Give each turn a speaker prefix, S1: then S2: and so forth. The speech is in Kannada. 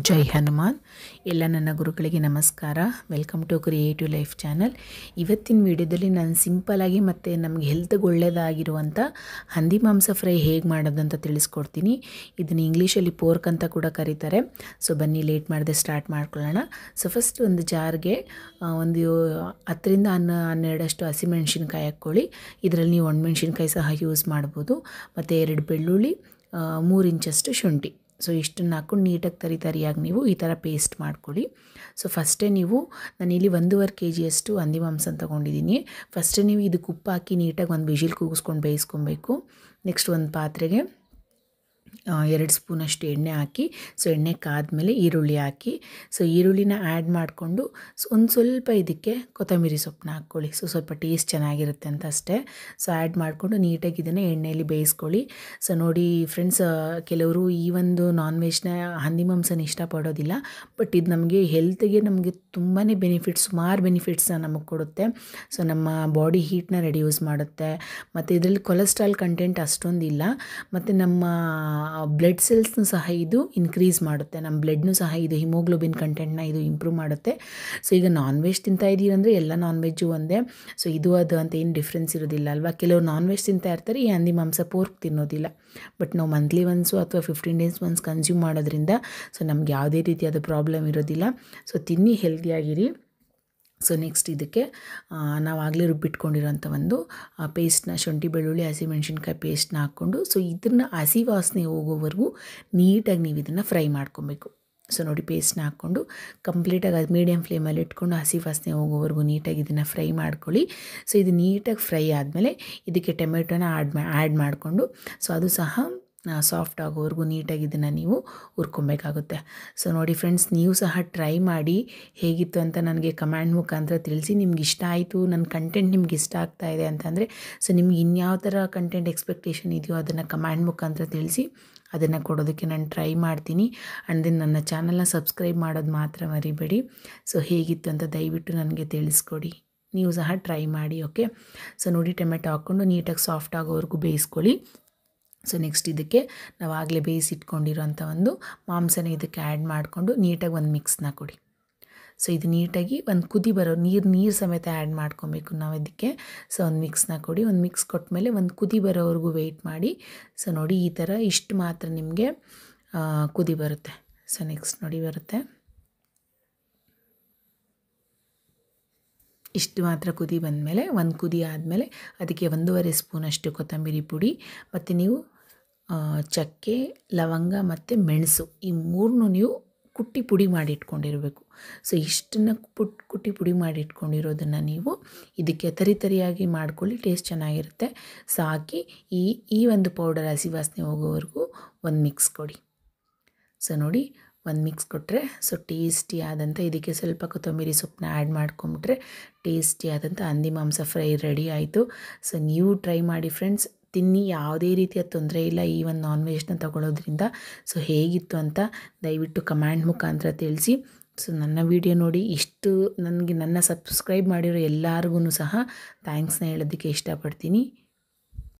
S1: ಜೈ ಹನುಮಾನ್. ಎಲ್ಲ ನನ್ನ ಗುರುಗಳಿಗೆ ನಮಸ್ಕಾರ. Welcome to creative life channel. ಇವತ್ತಿನ ವಿಡಿಯೋದಲ್ಲಿ ನಾನು ಸಿಂಪಲಾಗಿ ಮತ್ತು ನಮಗೆ ಹೆಲ್ತ್ಗೆ ಒಳ್ಳೆಯದಾಗಿರುವಂಥ ಹಂದಿ ಮಾಂಸ ಫ್ರೈ ಹೇಗೆ ಮಾಡೋದಂತ ತಿಳಿಸ್ಕೊಡ್ತೀನಿ. ಇದನ್ನು ಇಂಗ್ಲೀಷಲ್ಲಿ ಪೋರ್ಕ್ ಅಂತ ಕೂಡ ಕರೀತಾರೆ. ಸೊ ಬನ್ನಿ ಲೇಟ್ ಮಾಡದೆ ಸ್ಟಾರ್ಟ್ ಮಾಡ್ಕೊಳ್ಳೋಣ. ಸೊ ಫಸ್ಟ್ ಒಂದು ಜಾರ್ಗೆ ಒಂದು 10-12 ಹಸಿಮೆಣ್ಸಿನ್ಕಾಯಿ ಹಾಕ್ಕೊಳ್ಳಿ. ಇದರಲ್ಲಿ ನೀವು ಒಣಮೆಣ್ಸಿನ್ಕಾಯಿ ಸಹ ಯೂಸ್ ಮಾಡ್ಬೋದು. ಮತ್ತು 2 ಬೆಳ್ಳುಳ್ಳಿ, 3 ಇಂಚಷ್ಟು ಶುಂಠಿ. ಸೊ ಇಷ್ಟನ್ನು ಹಾಕ್ಕೊಂಡು ನೀಟಾಗಿ ತರಿಯಾಗಿ ನೀವು ಈ ಥರ ಪೇಸ್ಟ್ ಮಾಡ್ಕೊಳ್ಳಿ. ಸೊ ಫಸ್ಟೇ ನಾನಿಲ್ಲಿ 1.5 kg ಹಂದಿ ಮಾಂಸ ತೊಗೊಂಡಿದ್ದೀನಿ. ಫಸ್ಟೇ ನೀವು ಇದಕ್ಕೆ ಉಪ್ಪು ಹಾಕಿ ನೀಟಾಗಿ ಒಂದು ವಿಜಿಲ್ ಕೂಗಿಸ್ಕೊಂಡು ಬೇಯಿಸ್ಕೊಬೇಕು. ನೆಕ್ಸ್ಟ್ ಒಂದು ಪಾತ್ರೆಗೆ 2 ಸ್ಪೂನಷ್ಟು ಎಣ್ಣೆ ಹಾಕಿ, ಸೊ ಎಣ್ಣೆ ಕಾದ್ಮೇಲೆ ಈರುಳ್ಳಿ ಹಾಕಿ, ಸೊ ಈರುಳ್ಳಿನ ಆ್ಯಡ್ ಮಾಡಿಕೊಂಡು ಒಂದು ಸ್ವಲ್ಪ ಇದಕ್ಕೆ ಕೊತ್ತಂಬರಿ ಸೊಪ್ಪನ್ನ ಹಾಕ್ಕೊಳ್ಳಿ. ಸೊ ಸ್ವಲ್ಪ ಟೇಸ್ಟ್ ಚೆನ್ನಾಗಿರುತ್ತೆ ಅಂತ ಅಷ್ಟೇ. ಸೊ ಆ್ಯಡ್ ಮಾಡಿಕೊಂಡು ನೀಟಾಗಿ ಇದನ್ನು ಎಣ್ಣೆಯಲ್ಲಿ ಬೇಯಿಸ್ಕೊಳ್ಳಿ. ಸೊ ನೋಡಿ ಫ್ರೆಂಡ್ಸ್, ಕೆಲವರು ಈ ಒಂದು ನಾನ್ ವೆಜ್ನ ಹಂದಿ ಮಾಂಸನ ಇಷ್ಟಪಡೋದಿಲ್ಲ. ಬಟ್ ಇದು ನಮಗೆ ಹೆಲ್ತ್ಗೆ ನಮಗೆ ತುಂಬಾ ಸುಮಾರು ಬೆನಿಫಿಟ್ಸ್ನ ನಮಗೆ ಕೊಡುತ್ತೆ. ಸೊ ನಮ್ಮ ಬಾಡಿ ಹೀಟ್ನ ರೆಡ್ಯೂಸ್ ಮಾಡುತ್ತೆ. ಮತ್ತು ಇದರಲ್ಲಿ ಕೊಲೆಸ್ಟ್ರಾಲ್ ಕಂಟೆಂಟ್ ಅಷ್ಟೊಂದಿಲ್ಲ. ಮತ್ತು ನಮ್ಮ ಬ್ಲಡ್ ಸೆಲ್ಸ್ನು ಸಹ ಇದು ಇನ್ಕ್ರೀಸ್ ಮಾಡುತ್ತೆ. ನಮ್ಮ ಬ್ಲಡ್ನು ಸಹ ಇದು ಹಿಮೋಗ್ಲೋಬಿನ್ ಕಂಟೆಂಟ್ನ ಇದು ಇಂಪ್ರೂವ್ ಮಾಡುತ್ತೆ. ಸೊ ಈಗ ನಾನ್ ವೆಜ್ ತಿಂತಾ ಇದ್ದೀರಂದರೆ ಎಲ್ಲ ನಾನ್ ವೆಜ್ಜು ಒಂದೇ. ಸೊ ಇದು ಅದು ಅಂತ ಏನು ಡಿಫ್ರೆನ್ಸ್ ಇರೋದಿಲ್ಲ ಅಲ್ವಾ. ಕೆಲವರು ನಾನ್ ವೆಜ್ ತಿಂತಾ ಇರ್ತಾರೆ, ಈ ಹಂದಿ ಮಾಂಸ ಪೋರ್ಕ್ ತಿನ್ನೋದಿಲ್ಲ. ಬಟ್ ನಾವು ಮಂತ್ಲಿ ಒನ್ಸು ಅಥವಾ 15 days ಒನ್ಸ್ ಕನ್ಸ್ಯೂಮ್ ಮಾಡೋದ್ರಿಂದ ಸೊ ನಮ್ಗೆ ಯಾವುದೇ ರೀತಿಯಾದ ಪ್ರಾಬ್ಲಮ್ ಇರೋದಿಲ್ಲ. ಸೊ ತಿನ್ನಿ, ಹೆಲ್ದಿಯಾಗಿರಿ. ಸೊ ನೆಕ್ಸ್ಟ್ ಇದಕ್ಕೆ ನಾವಾಗಲೇ ರುಬ್ಬಿಟ್ಕೊಂಡಿರೋಂಥ ಒಂದು ಪೇಸ್ಟ್ನ, ಶುಂಠಿ ಬೆಳ್ಳುಳ್ಳಿ ಹಸಿಮೆಣ್ಸಿನ್ಕಾಯಿ ಪೇಸ್ಟ್ನ ಹಾಕ್ಕೊಂಡು, ಸೊ ಇದನ್ನು ಹಸಿ ವಾಸನೆ ಹೋಗೋವರೆಗೂ ನೀಟಾಗಿ ನೀವು ಇದನ್ನು ಫ್ರೈ ಮಾಡ್ಕೊಬೇಕು. ಸೊ ನೋಡಿ, ಪೇಸ್ಟ್ನ ಹಾಕ್ಕೊಂಡು ಕಂಪ್ಲೀಟಾಗಿ ಅದು ಮೀಡಿಯಮ್ ಫ್ಲೇಮಲ್ಲಿ ಇಟ್ಕೊಂಡು ಹಸಿ ವಾಸನೆ ಹೋಗೋವರೆಗೂ ನೀಟಾಗಿ ಇದನ್ನು ಫ್ರೈ ಮಾಡ್ಕೊಳ್ಳಿ. ಸೊ ಇದು ನೀಟಾಗಿ ಫ್ರೈ ಆದಮೇಲೆ ಇದಕ್ಕೆ ಟೊಮೆಟೊನ ಆ್ಯಡ್ ಮಾಡಿಕೊಂಡು, ಸೊ ಅದು ಸಹ ಸಾಫ್ಟ್ ಆಗೋವರೆಗೂ ನೀಟಾಗಿ ಇದನ್ನು ನೀವು ಹುರ್ಕೊಬೇಕಾಗುತ್ತೆ. ಸೊ ನೋಡಿ ಫ್ರೆಂಡ್ಸ್, ನೀವು ಸಹ ಟ್ರೈ ಮಾಡಿ ಹೇಗಿತ್ತು ಅಂತ ನನಗೆ ಕಮೆಂಟ್ ಮುಖಾಂತರ ತಿಳಿಸಿ. ನಿಮ್ಗೆ ಇಷ್ಟ ಆಯಿತು, ನನ್ನ ಕಂಟೆಂಟ್ ನಿಮ್ಗೆ ಇಷ್ಟ ಆಗ್ತಾ ಇದೆ ಅಂತಂದರೆ, ಸೊ ನಿಮ್ಗೆ ಇನ್ಯಾವ ಥರ ಕಂಟೆಂಟ್ ಎಕ್ಸ್ಪೆಕ್ಟೇಷನ್ ಇದೆಯೋ ಅದನ್ನು ಕಮೆಂಟ್ ಮುಖಾಂತರ ತಿಳಿಸಿ. ಅದನ್ನು ಕೊಡೋದಕ್ಕೆ ನಾನು ಟ್ರೈ ಮಾಡ್ತೀನಿ. ಆ್ಯಂಡ್ ದೆನ್ ನನ್ನ ಚಾನಲ್ನ ಸಬ್ಸ್ಕ್ರೈಬ್ ಮಾಡೋದು ಮಾತ್ರ ಮರಿಬೇಡಿ. ಸೊ ಹೇಗಿತ್ತು ಅಂತ ದಯವಿಟ್ಟು ನನಗೆ ತಿಳಿಸ್ಕೊಡಿ. ನೀವು ಸಹ ಟ್ರೈ ಮಾಡಿ. ಓಕೆ. ಸೊ ನೋಡಿ, ಟೊಮೆಟೊ ಹಾಕ್ಕೊಂಡು ನೀಟಾಗಿ ಸಾಫ್ಟ್ ಆಗೋವರೆಗೂ ಬೇಯಿಸ್ಕೊಳ್ಳಿ. ಸೊ ನೆಕ್ಸ್ಟ್ ಇದಕ್ಕೆ ನಾವಾಗಲೇ ಬೇಯಿಸಿಟ್ಕೊಂಡಿರೋಂಥ ಒಂದು ಮಾಂಸನ ಇದಕ್ಕೆ ಆ್ಯಡ್ ಮಾಡಿಕೊಂಡು ನೀಟಾಗಿ ಒಂದು ಮಿಕ್ಸ್ನ ಕೊಡಿ. ಸೊ ಇದು ನೀಟಾಗಿ ಒಂದು ಕುದಿ ಬರೋ ನೀರು ಸಮೇತ ಆ್ಯಡ್ ಮಾಡ್ಕೊಬೇಕು ನಾವು ಇದಕ್ಕೆ. ಸೊ ಒಂದು ಮಿಕ್ಸ್ನ ಕೊಡಿ. ಒಂದು ಮಿಕ್ಸ್ ಕೊಟ್ಟಮೇಲೆ ಒಂದು ಕುದಿ ಬರೋವರೆಗೂ ವೆಯ್ಟ್ ಮಾಡಿ. ಸೊ ನೋಡಿ, ಈ ಥರ ಇಷ್ಟು ಮಾತ್ರ ನಿಮಗೆ ಕುದಿ ಬರುತ್ತೆ. ಸೊ ನೆಕ್ಸ್ಟ್ ನೋಡಿ ಬರುತ್ತೆ, ಇಷ್ಟು ಮಾತ್ರ ಕುದಿ ಬಂದಮೇಲೆ, ಒಂದು ಕುದಿ ಆದಮೇಲೆ ಅದಕ್ಕೆ 1.5 ಸ್ಪೂನಷ್ಟು ಕೊತ್ತಂಬರಿ ಪುಡಿ, ಮತ್ತು ನೀವು ಚಕ್ಕೆ, ಲವಂಗ ಮತ್ತು ಮೆಣಸು ಈ 3 ನೀವು ಕುಟ್ಟಿ ಪುಡಿ ಮಾಡಿ ಇಟ್ಕೊಂಡಿರಬೇಕು. ಸೊ ಇಷ್ಟನ್ನು ಕುಟ್ಟಿ ಪುಡಿ ಮಾಡಿ ಇಟ್ಕೊಂಡಿರೋದನ್ನು ನೀವು ಇದಕ್ಕೆ ತರಿಯಾಗಿ ಮಾಡ್ಕೊಳ್ಳಿ, ಟೇಸ್ಟ್ ಚೆನ್ನಾಗಿರುತ್ತೆ. ಸೊ ಹಾಕಿ ಈ ಒಂದು ಪೌಡರ್ ಹಸಿ ವಾಸನೆ ಹೋಗೋವರೆಗೂ ಒಂದು ಮಿಕ್ಸ್ ಕೊಡಿ. ಸೊ ನೋಡಿ, ಒಂದು ಮಿಕ್ಸ್ ಕೊಟ್ಟರೆ ಸೊ ಟೇಸ್ಟಿ ಆದಂಥ, ಇದಕ್ಕೆ ಸ್ವಲ್ಪ ಕೊತ್ತಂಬರಿ ಸೊಪ್ಪನ್ನ ಆ್ಯಡ್ ಮಾಡ್ಕೊಂಬಿಟ್ರೆ ಟೇಸ್ಟಿ ಆದಂಥ ಹಂದಿ ಮಾಂಸ ಫ್ರೈ ರೆಡಿ ಆಯಿತು. ಸೊ ನೀವು ಟ್ರೈ ಮಾಡಿ ಫ್ರೆಂಡ್ಸ್, ತಿನ್ನಿ, ಯಾವುದೇ ರೀತಿಯ ತೊಂದರೆ ಇಲ್ಲ ಈ ಒಂದು ನಾನ್ ವೆಜ್ನ ತಗೊಳ್ಳೋದ್ರಿಂದ. ಸೊ ಹೇಗಿತ್ತು ಅಂತ ದಯವಿಟ್ಟು ಕಮೆಂಟ್ ಮುಖಾಂತರ ತಿಳಿಸಿ. ಸೊ ನನ್ನ ವಿಡಿಯೋ ನೋಡಿ ನನ್ನ ಸಬ್ಸ್ಕ್ರೈಬ್ ಮಾಡಿರೋ ಎಲ್ಲರಿಗೂ ಸಹ ಥ್ಯಾಂಕ್ಸ್ನ ಹೇಳೋದಕ್ಕೆ ಇಷ್ಟಪಡ್ತೀನಿ.